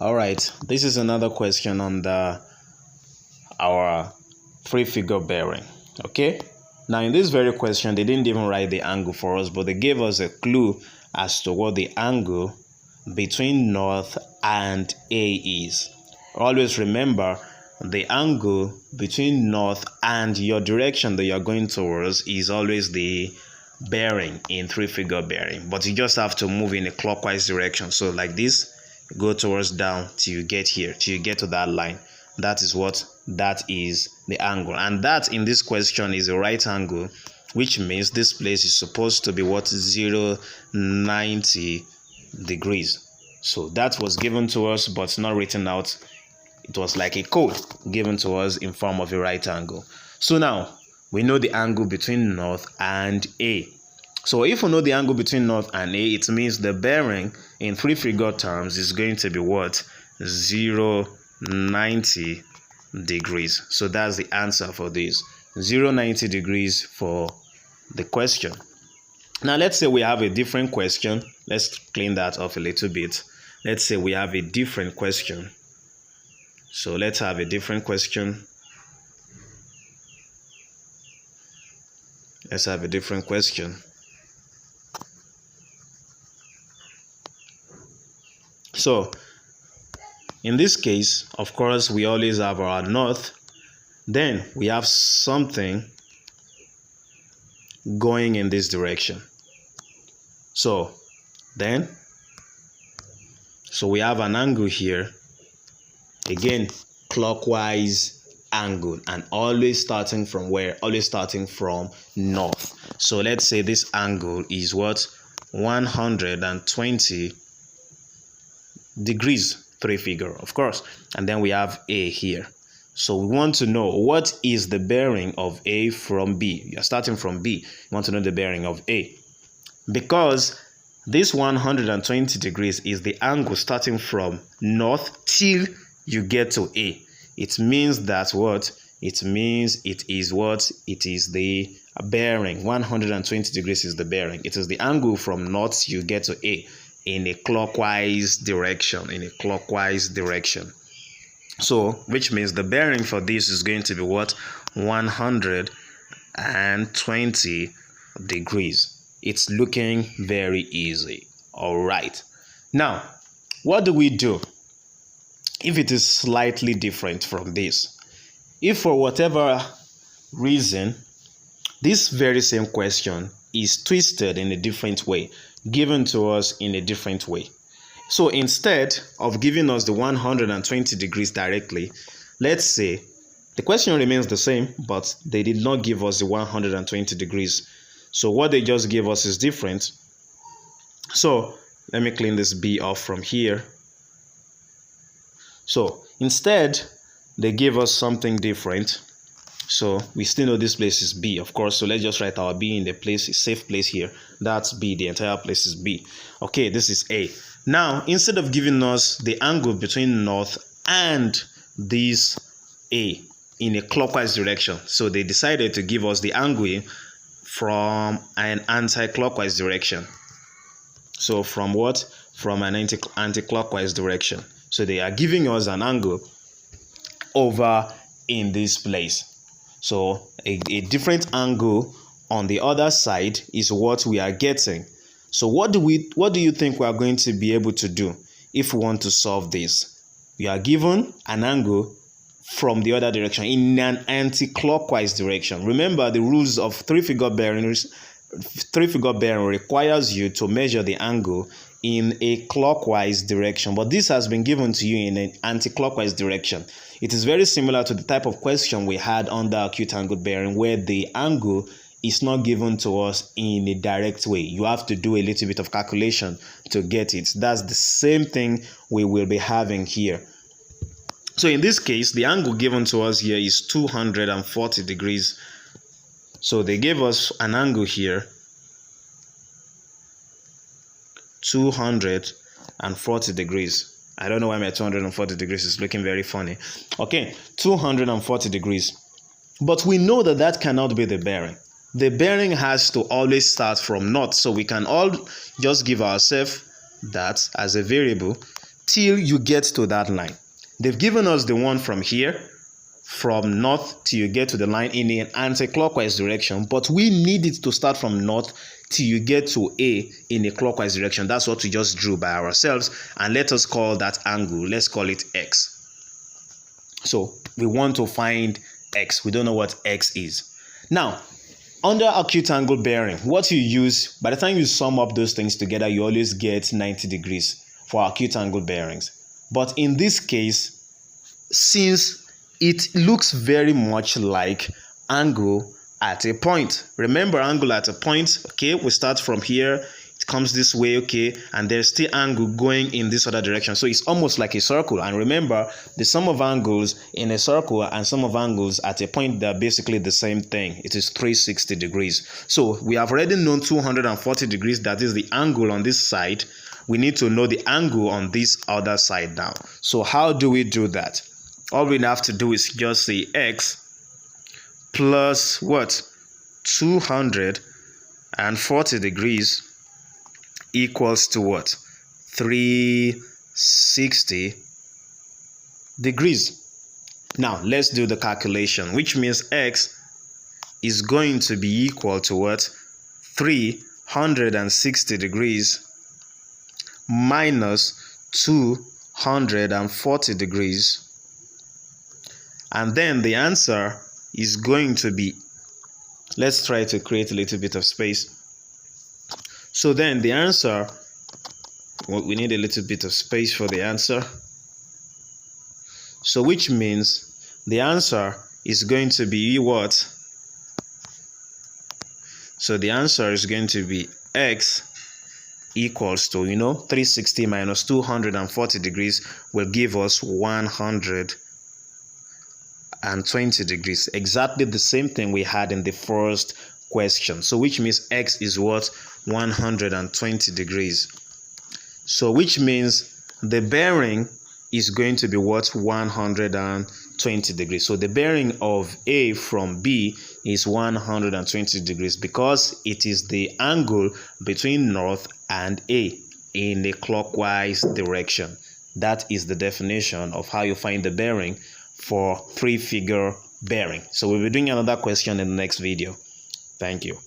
All right, this is another question on our free figure bearing. Okay, now in this very question, they didn't even write the angle for us, but they gave us a clue as to what the angle between north and A is. Always remember, the angle between north and your direction that you're going towards is always the bearing in three figure bearing, but you just have to move in a clockwise direction. So like this, go towards down till you get here, till you get to that line. That is the angle, and that in this question is a right angle, which means this place is supposed to be what? 90 degrees. So that was given to us but not written out. It was like a code given to us in form of a right angle. So now we know the angle between north and A. So if we know the angle between north and A, it means the bearing in three figure terms is going to be what? 90 degrees. So that's the answer for this. 90 degrees for the question. Now let's say we have a different question. Let's clean that off a little bit. Let's say we have a different question. So let's have a different question. Let's have a different question. So in this case, of course, we always have our north. Then we have something going in this direction. So we have an angle here. Again, clockwise angle, and always starting from where? Always starting from north. So let's say this angle is what? 120 degrees, three figure, of course. And then we have A here. So we want to know what is the bearing of A from B. You're starting from B. You want to know the bearing of A. Because this 120 degrees is the angle starting from north till you get to A. It means that what? It means it is what? It is the bearing. 120 degrees is the bearing. It is the angle from north till you get to A in a clockwise direction. So, which means the bearing for this is going to be what? 120 degrees. It's looking very easy. All right. Now, what do we do if it is slightly different from this? If for whatever reason, this very same question is twisted in a different way, given to us in a different way. So instead of giving us the 120 degrees directly, let's say the question remains the same, but they did not give us the 120 degrees. So what they just gave us is different. So let me clean this B off from here. So instead, they gave us something different. So we still know this place is B, of course. So let's just write our B in the place, a safe place here. That's B. The entire place is B. Okay, this is A. Now, instead of giving us the angle between north and this A in a clockwise direction, so they decided to give us the angle from an anti-clockwise direction. So from what? From an anti-clockwise direction. So they are giving us an angle over in this place. So a different angle on the other side is what we are getting. So what do you think we are going to be able to do if we want to solve this? We are given an angle from the other direction in an anti-clockwise direction. Remember, the rules of three figure bearing requires you to measure the angle in a clockwise direction, but this has been given to you in an anti-clockwise direction. It is very similar to the type of question we had under acute angle bearing, where the angle is not given to us in a direct way. You have to do a little bit of calculation to get it. That's the same thing we will be having here. So in this case, the angle given to us here is 240 degrees. So they gave us an angle here, 240 degrees. I don't know why my 240 degrees is looking very funny. Okay, 240 degrees. But we know that that cannot be the bearing. The bearing has to always start from north. So we can all just give ourselves that as a variable. till you get to that line. They've given us the one from here, from north till you get to the line in an anti-clockwise direction, but we need it to start from north till you get to A in a clockwise direction. That's what we just drew by ourselves, and let us call that angle, let's call it X. So we want to find X. We don't know what X is. Now, under acute angle bearing, what you use, by the time you sum up those things together, you always get 90 degrees for acute angle bearings. But in this case, since it looks very much like angle at a point. Remember, angle at a point, okay, we start from here, it comes this way, okay, and there's still angle going in this other direction. So it's almost like a circle. And remember, the sum of angles in a circle and sum of angles at a point, they're basically the same thing. It is 360 degrees. So we have already known 240 degrees, that is the angle on this side. We need to know the angle on this other side now. So how do we do that? All we have to do is just say X plus what? 240 degrees equals to what? 360 degrees. Now, let's do the calculation, which means X is going to be equal to what? 360 degrees minus 240 degrees. And then the answer is going to be, let's try to create a little bit of space. So then the answer, well, we need a little bit of space for the answer. So which means the answer is going to be what? So the answer is going to be X equals to, 360 minus 240 degrees will give us 120 degrees. Exactly the same thing we had in the first question. So which means X is what? 120 degrees. So which means the bearing is going to be what? 120 degrees. So the bearing of A from B is 120 degrees because it is the angle between north and A in a clockwise direction. That is the definition of how you find the bearing for three-figure bearing. So we'll be doing another question in the next video. Thank you.